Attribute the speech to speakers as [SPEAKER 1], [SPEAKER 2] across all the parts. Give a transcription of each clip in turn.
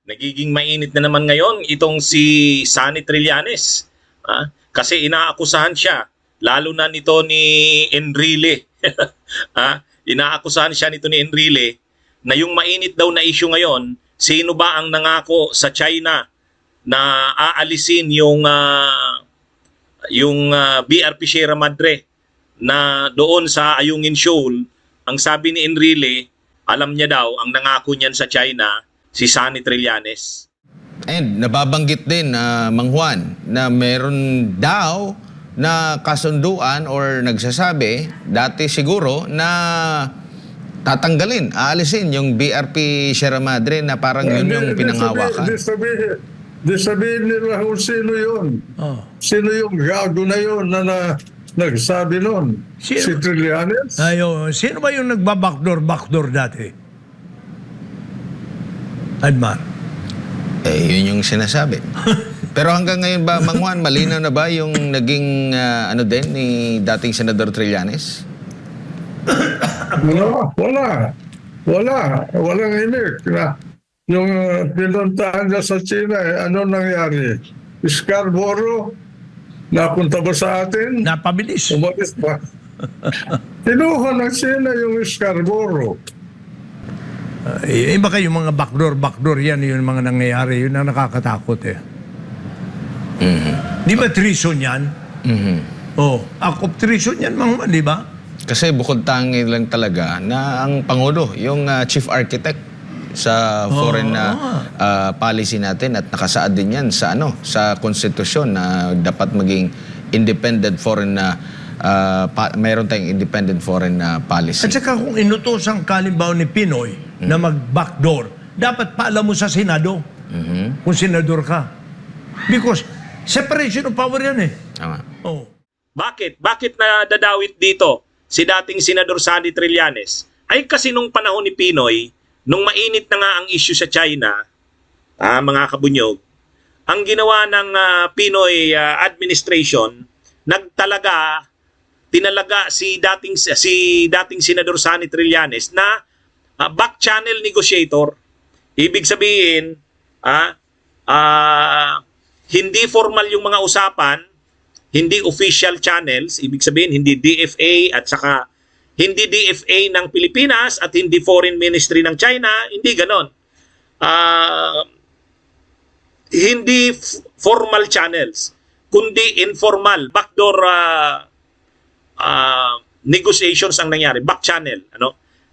[SPEAKER 1] Nagiging mainit na naman ngayon itong si Sunny Trillanes. Kasi inaakusahan siya, lalo na nito ni Enrile. Inaakusahan siya nito ni Enrile na yung mainit daw na issue ngayon, sino ba ang nangako sa China na aalisin yung BRP Sierra Madre na doon sa Ayungin Shoal. Ang sabi ni Enrile, alam niya daw ang nangako niyan sa China, si Sunny Trillanes.
[SPEAKER 2] And nababanggit din, Mang Juan, na meron daw na kasunduan or nagsasabi, dati siguro, na tatanggalin, aalisin yung BRP Sierra Madre na parang yun yung pinanghawakan.
[SPEAKER 3] Di sabihin nila kung sino yun. Sino yung gago na yun na nagsabi nun? Si Trillanes?
[SPEAKER 4] Sino ba yung nagba-backdoor dati? Admar?
[SPEAKER 2] Yun yung sinasabi. Pero hanggang ngayon ba, Mang Juan, malinaw na ba yung naging ni dating Senador Trillanes?
[SPEAKER 3] Walang inik na. Yung pinuntahan niya sa China, ano nangyari? Scarborough, napunta ba sa atin?
[SPEAKER 4] Napabilis.
[SPEAKER 3] Umalis ba? Kinuha ng China yung Scarborough.
[SPEAKER 4] Iba kayo mga backdoor yan, yung mga nangyayari, yun ang nakakatakot eh. Di ba treason yan? Act of treason yan, di ba?
[SPEAKER 2] Kasi bukod tangi lang talaga na ang Pangulo, yung chief architect sa foreign policy natin at nakasaad din yan sa sa konstitusyon na dapat maging independent foreign mayroon tayong independent foreign policy.
[SPEAKER 4] At saka kung inutosan kalimbaw ni Pinoy na mag-backdoor, dapat paalam mo sa Senado kung senador ka. Because separation of power yan eh.
[SPEAKER 2] Tama.
[SPEAKER 1] Bakit? Bakit na dadawit dito si dating Senador Sunny Trillanes? Ay kasi nung panahon ni Pinoy, nung mainit na nga ang issue sa China, mga kabunyog, ang ginawa ng Pinoy administration, tinalaga si dating Senador Sunny Trillanes na back channel negotiator. Ibig sabihin, hindi formal yung mga usapan, hindi official channels, ibig sabihin hindi DFA at saka hindi DFA ng Pilipinas at hindi Foreign Ministry ng China, hindi ganon. Hindi formal channels, kundi informal, backdoor negotiations ang nangyari, back channel.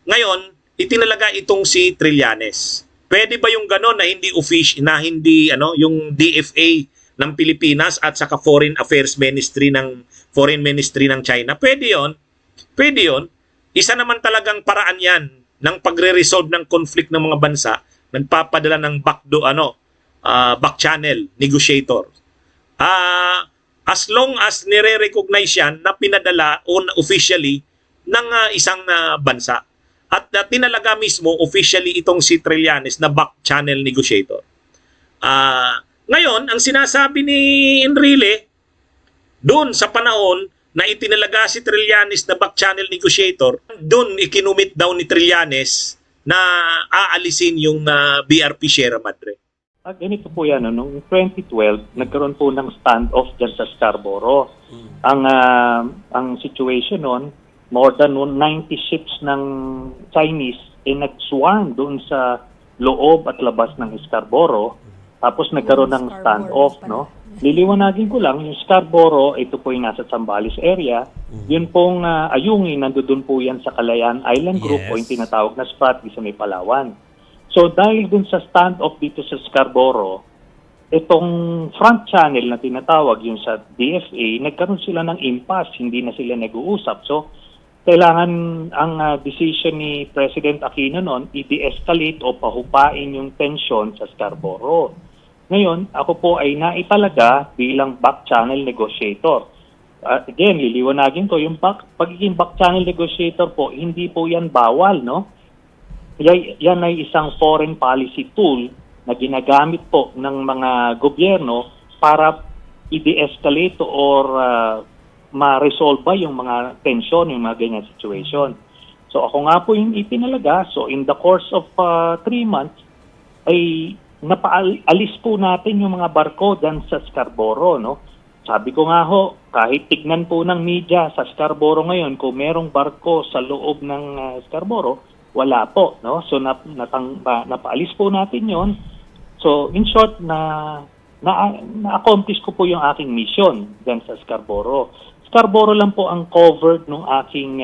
[SPEAKER 1] Ngayon, itinalaga itong si Trillanes. Pwede ba yung ganon na hindi official, na hindi yung DFA ng Pilipinas at saka Foreign Affairs Ministry ng Foreign Ministry ng China? Pwede 'yon. Pwede 'yon. Isa naman talagang paraan 'yan ng pagre-resolve ng conflict ng mga bansa, nagpapadala ng back channel negotiator. As long as nire-recognize yan na pinadala officially ng isang bansa. At tinalaga mismo officially itong si Trillanes na back channel negotiator. Ngayon, ang sinasabi ni Enrile, doon sa panahon na itinalaga si Trillanes na back channel negotiator, doon ikinumit daw ni Trillanes na aalisin yung BRP Sierra Madre.
[SPEAKER 5] Ganito po yan, noong 2012, nagkaroon po ng standoff dyan sa Scarborough. Ang situation noon, more than 90 ships ng Chinese nag-swarm doon sa loob at labas ng Scarborough. Tapos nagkaroon ng standoff, no? Liliwanagin ko lang, yung Scarborough, ito po yung nasa Zambales area. Yun pong Ayungin, nandoon po yan sa Kalayaan Island Group o yung tinatawag na Spratly sa may Palawan. So dahil dun sa standoff dito sa Scarborough, itong front channel na tinatawag yung sa DFA, nagkaroon sila ng impasse, hindi na sila nag-uusap. So kailangan ang decision ni President Aquino noon, i-de-escalate o pahupain yung tension sa Scarborough. Ngayon, ako po ay naitalaga bilang back channel negotiator. Again, liliwanagin ko, yung pagiging back channel negotiator po, hindi po yan bawal, no? Yan ay isang foreign policy tool na ginagamit po ng mga gobyerno para i-de-escalate or ma-resolve yung mga tension, yung mga ganyan situation. So ako nga po yung itinalaga. So in the course of 3 months, ay napaalis po natin yung mga barko dyan sa Scarborough, no? Sabi ko nga ho, kahit tignan po ng media sa Scarborough ngayon, kung merong barko sa loob ng Scarborough, wala po, no? So napaalis po natin yon. So in short, na-accomplish ko po yung aking mission dyan sa Scarborough. Scarborough lang po ang covered ng aking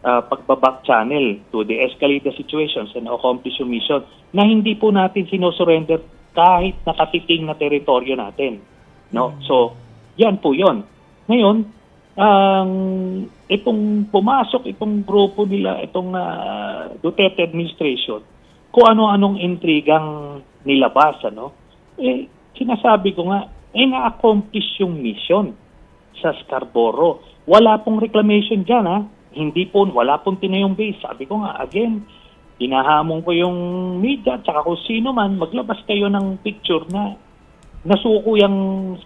[SPEAKER 5] pagbaback channel to de-escalate the situations and accomplish yung mission na hindi po natin sinosurrender kahit nakatiting na teritoryo natin. No? So, yan po yon. Ngayon, itong pumasok, itong grupo nila, itong Duterte administration, kung ano-anong intrigang nilabas, ano? Sinasabi ko nga, na-accomplish yung mission sa Scarborough. Wala pong reclamation dyan, ha? Wala pong tinayong base. Sabi ko nga, again, hinahamon ko yung media at saka kung sino man, maglabas kayo ng picture na nasuko yung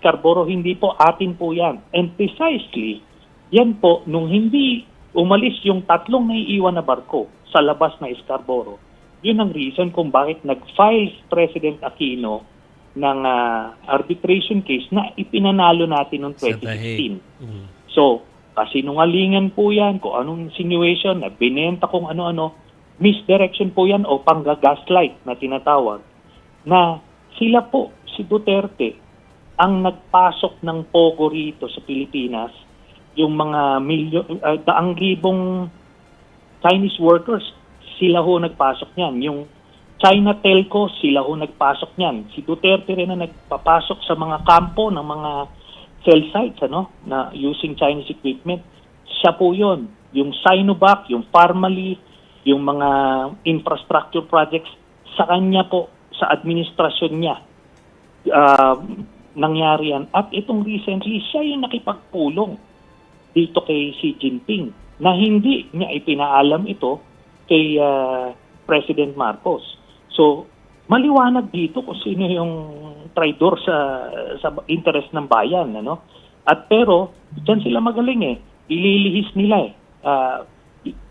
[SPEAKER 5] Scarborough. Hindi po, atin po yan. And precisely, yan po, nung hindi umalis yung tatlong naiiwan na barko sa labas na Scarborough, yun ang reason kung bakit nag-file President Aquino ng arbitration case na ipinanalo natin noong 2016. So, kasinungalingan po yan, kung anong insinuation na binenta kung ano-ano, misdirection po yan o panggagaslight na tinatawag, na sila po, si Duterte, ang nagpasok ng pogo rito sa Pilipinas, yung mga daang libong Chinese workers, sila ho nagpasok niyan. Yung China Telco, sila ho nagpasok niyan. Si Duterte rin na nagpapasok sa mga kampo ng mga cell sites, ano, na using Chinese equipment. Siya po yun. Yung Sinovac, yung Parmalee, yung mga infrastructure projects, sa kanya po, sa administrasyon niya, nangyari yan. At itong recently, siya yung nakipagpulong dito kay Xi Jinping na hindi niya ipinaalam ito kay President Marcos. So, maliwanag dito kung sino yung traidor sa interest ng bayan, ano? At pero, diyan sila magaling ililihis nila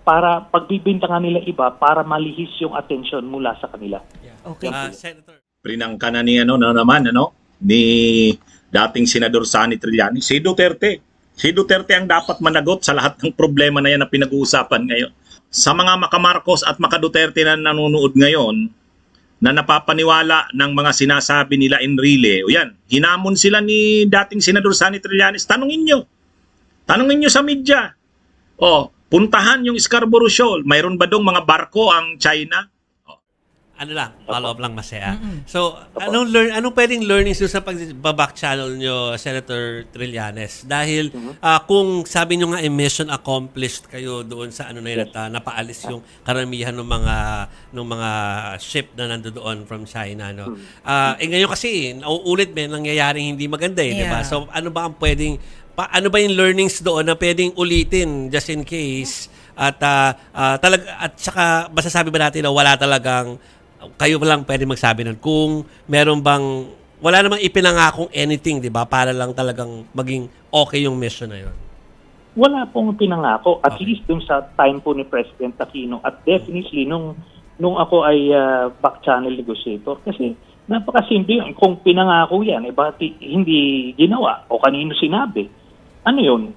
[SPEAKER 5] para pagbibintangan nila iba para malihis yung atensyon mula sa kanila.
[SPEAKER 6] Okay.
[SPEAKER 1] Senator. Prinangka na ni ni dating Senador Sani Trillanes, si Duterte. Si Duterte ang dapat managot sa lahat ng problema na yan na pinag-uusapan ngayon. Sa mga makamarcos at makaduterte na nanonood ngayon, na napapaniwala ng mga sinasabi nila Enrile, o yan, hinamon sila ni dating Senador Sani Trillanes, tanungin nyo sa media, puntahan yung Scarborough Shoal, mayroon ba dong mga barko ang China?
[SPEAKER 6] Follow up lang masaya. So, anong pwedeng learnings doon sa pag-back channel nyo, Senator Trillanes? Dahil kung sabi nyo nga mission accomplished kayo doon sa napaalis yung karamihan ng mga ship na nandoon from China, no? Ngayon kasi nauulit nangyayaring hindi maganda, di ba? So, ano ba ang pwedeng ano ba yung learnings doon na pwedeng ulitin just in case at saka masasabi ba natin na wala talagang kayo lang pwede magsabi nun kung meron bang wala namang ipinangakong anything, di ba? Para lang talagang maging okay yung mission na yun.
[SPEAKER 5] Wala pong pinangako, at least dun sa time po ni President Aquino, at definitely nung ako ay back channel negotiator. Kasi napakasimple yun. Kung pinangako yan, bakit hindi ginawa? O kanino sinabi? Ano yun?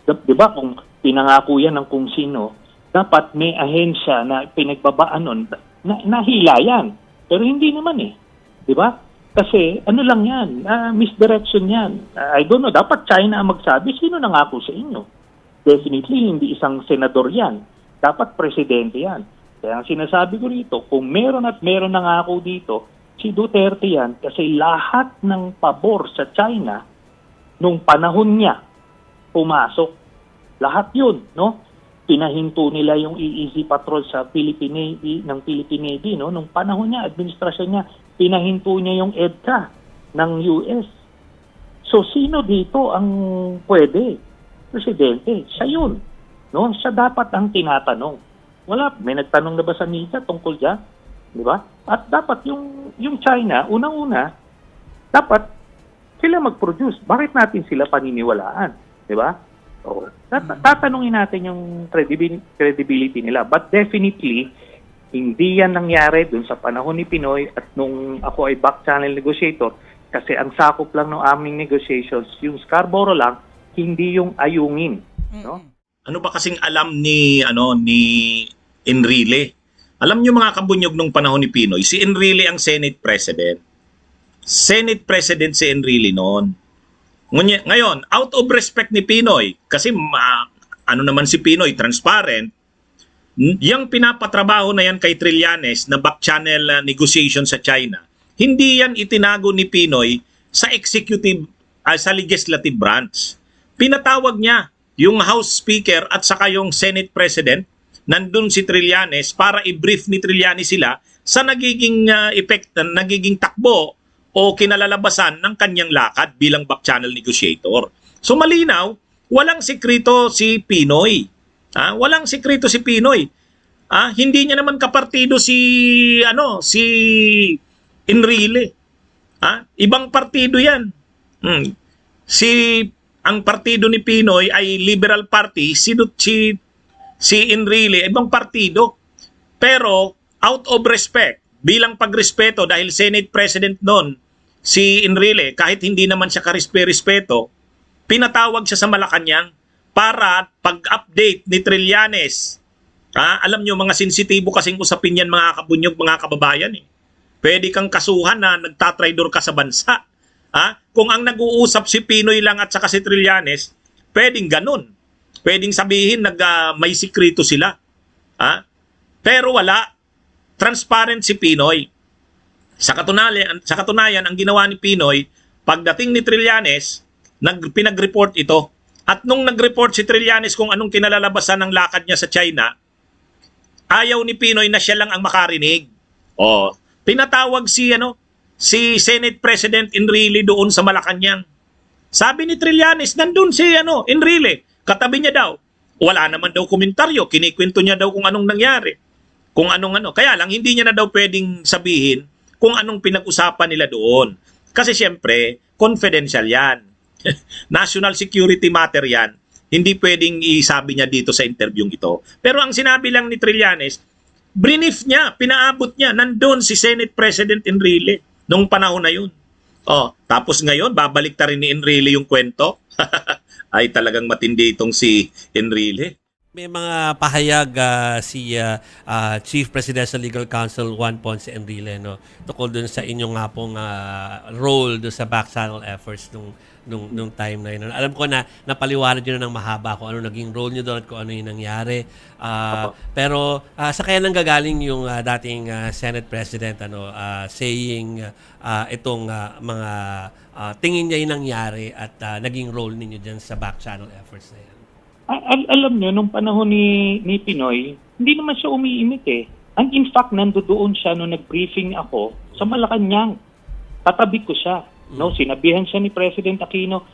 [SPEAKER 5] Di ba kung pinangako yan ng kung sino, dapat may ahensya na pinagbabaan nun, nahila yan. Pero hindi naman Di ba? Kasi ano lang yan, misdirection yan. I don't know, dapat China ang magsabi, sino nangako sa inyo? Definitely hindi isang senador yan. Dapat presidente yan. Kaya ang sinasabi ko rito, kung meron at meron nangako dito, si Duterte yan, kasi lahat ng pabor sa China, nung panahon niya, pumasok. Lahat yun, no? Pinahinto nila yung EEZ patrol sa Philippine Navy, no? Nung panahon niya, administrasyon niya, pinahinto niya yung EDCA ng US. So, sino dito ang pwede? Presidente. Siya yun. No? Siya dapat ang tinatanong. Wala, may nagtanong na ba sa media tungkol dyan? Di ba? At dapat yung China, unang-una, dapat sila mag-produce. Bakit natin sila paniniwalaan? Di ba? Tatanungin natin yung credibility nila. But definitely, Hindi yan nangyari dun sa panahon ni Pinoy at nung ako ay back channel negotiator kasi ang sakop lang ng aming negotiations, yung Scarborough lang, hindi yung ayungin. No?
[SPEAKER 1] Ano ba kasing alam ni Enrile? Alam niyo mga kabunyog nung panahon ni Pinoy, si Enrile ang Senate President. Senate President si Enrile noon. Ngayon, out of respect ni Pinoy, kasi ano naman si Pinoy, transparent, yung pinapatrabaho na yan kay Trillanes na back channel negotiation sa China, hindi yan itinago ni Pinoy sa executive, sa legislative branch. Pinatawag niya yung House Speaker at saka yung Senate President, nandun si Trillanes para i-brief ni Trillanes sila sa nagiging nagiging takbo o kinalalabasan ng kanyang lakad bilang back channel negotiator. So malinaw, walang sekreto si Pinoy. Walang sekreto si Pinoy. Hindi niya naman kapartido si Enrile. Ibang partido 'yan. Ang partido ni Pinoy ay Liberal Party, si Enrile ibang partido. Pero out of respect, bilang pagrespeto dahil Senate President noon si Enrile, kahit hindi naman siya karespeto, pinatawag siya sa Malacanang para pag-update ni Trillanes. Alam nyo, mga sensitibo kasing usapin yan mga kabunyog, mga kababayan. Pwede kang kasuhan na nagtatraidor ka sa bansa. Kung ang nag-uusap si Pinoy lang at saka si Trillanes, pwedeng ganun. Pwedeng sabihin may sikrito sila. Pero wala. Transparent si Pinoy. Sa katunayan, ang ginawa ni Pinoy, pagdating ni Trillanes, pinag-report ito. At nung nag-report si Trillanes kung anong kinalalabasan ng lakad niya sa China, ayaw ni Pinoy na siya lang ang makarinig. Pinatawag si Senate President Enrile doon sa Malacanang. Sabi ni Trillanes, nandun si Enrile. Katabi niya daw. Wala naman daw komentaryo. Kinikwento niya daw kung anong nangyari. Kung anong. Kaya lang, hindi niya na daw pwedeng sabihin kung anong pinag-usapan nila doon. Kasi siyempre, confidential yan. National security matter yan. Hindi pwedeng isabi niya dito sa interview ito. Pero ang sinabi lang ni Trillanes, brief niya, pinaabot niya, nandun si Senate President Enrile nung panahon na yun. Tapos ngayon, babalik ta rin ni Enrile yung kwento. Ay talagang matindi itong si Enrile.
[SPEAKER 6] May mga pahayag si Chief Presidential Legal Counsel Juan Ponce Enrile, no, tukol dun sa inyong nga pong role dun sa back channel efforts nung time na yun. Alam ko na napaliwanag nyo na ng mahaba kung ano naging role nyo doon at kung ano yung nangyari. Pero sa kaya nang gagaling yung dating Senate President saying itong mga tingin niya yung nangyari at naging role ninyo dyan sa back channel efforts na yan?
[SPEAKER 5] Alam nyo, nung panahon ni Pinoy, hindi naman siya umiimik eh. In fact, nandoon siya nung nag-briefing ako sa Malacanang. Tatabi ko siya. No, sinabihan siya ni President Aquino,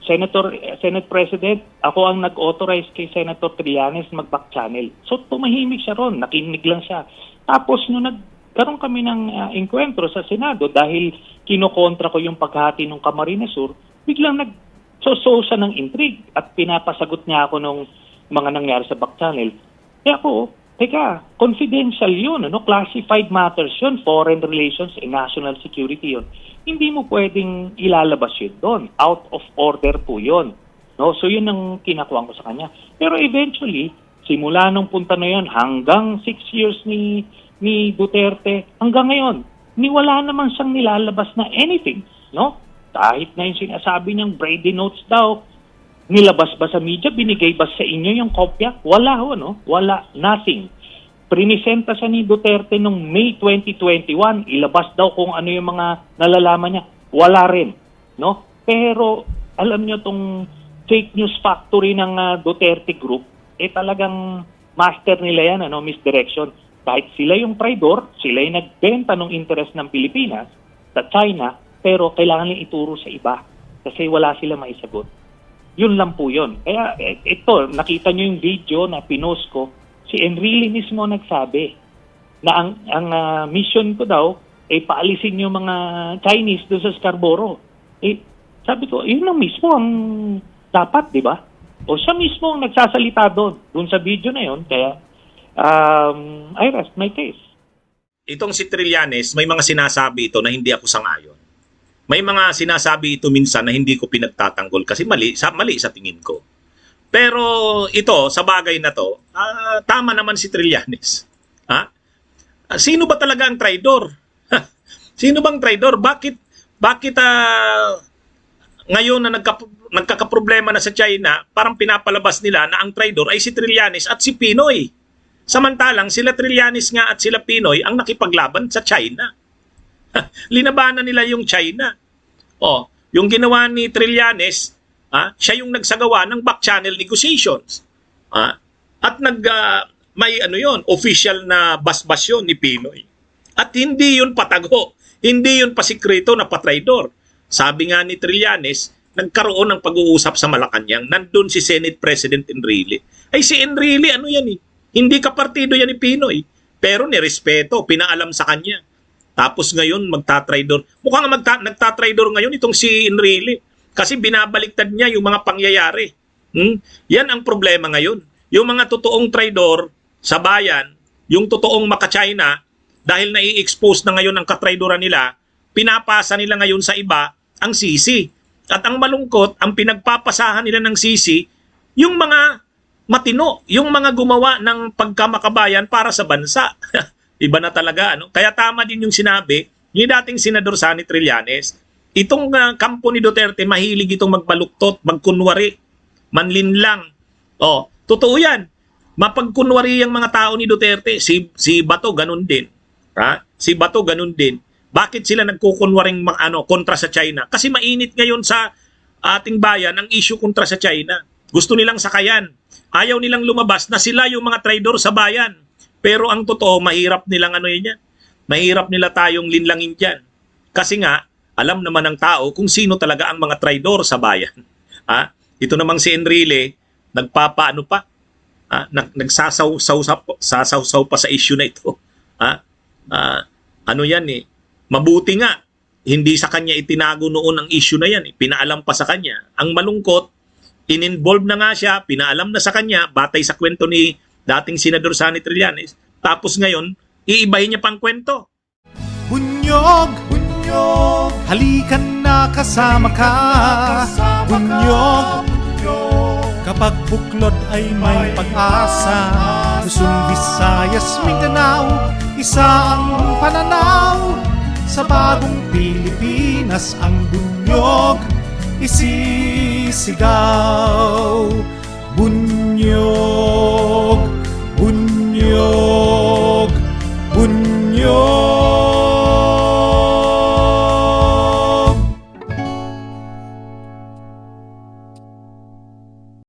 [SPEAKER 5] Senate President, ako ang nag-authorize kay Senator Trillanes mag-back channel. So tumahimik siya ron, nakinig lang siya. Tapos nung nagkaroon kami ng enkwentro sa Senado dahil kinokontra ko yung paghati ng Camarines Sur, biglang nagsoso siya ng intrigue at pinapasagot niya ako nung mga nangyari sa back channel. Kaya ako, teka, confidential yun, classified matters yun, foreign relations and national security yun. Hindi mo pwedeng ilalabas yun doon. Out of order po yun. No? So yun ang kinakuha ko sa kanya. Pero eventually, simula nung punta na yun, hanggang 6 years ni Duterte, hanggang ngayon, wala naman siyang nilalabas na anything. No? Kahit na yung sinasabi niyang Brady Notes daw, nilabas ba sa media, binigay ba sa inyo yung kopya? Wala ho, no? Wala, nothing. Prinisenta siya ni Duterte noong May 2021, ilabas daw kung ano yung mga nalalaman niya. Wala rin, no? Pero alam niyo tong fake news factory ng Duterte Group, talagang master nila yan, misdirection. Kahit sila yung traidor, sila yung nagbenta ng interest ng Pilipinas sa China, pero kailangan nila ituro sa iba kasi wala sila maisagot. Yun lang po yun. Kaya ito, nakita nyo yung video na pinost ko, si Enrile mismo nagsabi na ang mission ko daw ay paalisin yung mga Chinese doon sa Scarborough. Sabi ko, yun lang mismo ang dapat, di ba? O siya mismo ang nagsasalita doon sa video na yun. Kaya I rest my case.
[SPEAKER 1] Itong si Trillanes, may mga sinasabi ito na hindi ako sang-ayon. May mga sinasabi ito minsan na hindi ko pinagtatanggol kasi mali sa tingin ko. Pero ito, sa bagay na to, tama naman si Trillanes. Ha? Sino ba talaga ang traidor? Sino bang traidor? Bakit ngayon na nagkakaproblema na sa China, parang pinapalabas nila na ang traidor ay si Trillanes at si Pinoy. Samantalang sila Trillanes nga at sila Pinoy ang nakipaglaban sa China. Linabanan nila yung China. Yung ginawa ni Trillanes, siya yung nagsagawa ng back channel negotiations. At may official na basbas yun ni Pinoy. At hindi yun patago, hindi yun pasikreto na patraidor. Sabi nga ni Trillanes, nagkaroon ng pag-uusap sa Malacanang, nandun si Senate President Enrile. Ay si Enrile, hindi kapartido yan ni Pinoy. Pero nirespeto, pinaalam sa kanya. Tapos ngayon magtatraidor. Mukhang nagtatraidor ngayon itong si Enrile. Kasi binabaliktad niya yung mga pangyayari. Yan ang problema ngayon. Yung mga totoong traidor sa bayan, yung totoong maka-China, dahil nai-expose na ngayon ang katraidoran nila, pinapasa nila ngayon sa iba ang sisi. At ang malungkot, ang pinagpapasahan nila ng sisi, yung mga matino, yung mga gumawa ng pagkamakabayan para sa bansa. Iba na talaga. Kaya tama din yung sinabi ni dating Senador Sonny Trillanes, itong kampo ni Duterte, mahilig itong magbaluktot, magkunwari, manlinlang. Totoo yan. Mapagkunwari yung mga tao ni Duterte. Si Bato, ganun din. Si Bato, ganun din. Bakit sila nagkukunwaring kontra sa China? Kasi mainit ngayon sa ating bayan ang issue kontra sa China. Gusto nilang sakayan. Ayaw nilang lumabas na sila yung mga traidor sa bayan. Pero ang totoo, mahirap nilang yan. Mahirap nila tayong linlangin dyan. Kasi nga, alam naman ng tao kung sino talaga ang mga traidor sa bayan. Ito namang si Enrile, nagpapaano pa? Nagsasaw-saw pa sa issue na ito. Mabuti nga, hindi sa kanya itinago noon ang issue na yan. Pinaalam pa sa kanya. Ang malungkot, in-involve na nga siya, pinaalam na sa kanya, batay sa kwento ni dating Senador Sonny Trillanes. Tapos ngayon, iibahin niya pang kwento.
[SPEAKER 7] Bunyog, bunyog, halikan na kasama ka. Bunyog, kapag buklod ay may pag-asa. Luzon, Visayas, Mindanao, isa ang pananaw. Sa bagong Pilipinas ang bunyog isisigaw. Bunyog, bunyog.